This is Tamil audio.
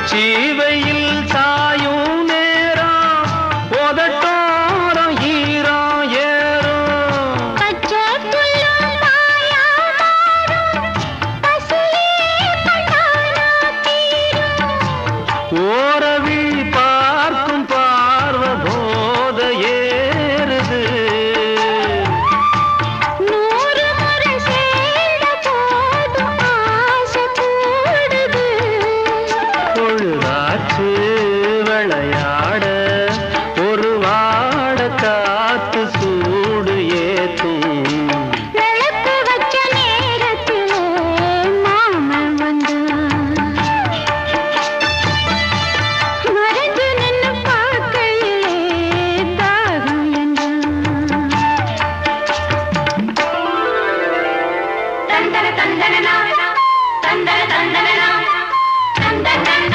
உச்சிவையில் சாயும் நேரம் உதட்டோரம் ஈரம் ஏறும் ஓரவி பார்க்கும் பார்வ போத ஏறுது பொழுதாச்சு விளைய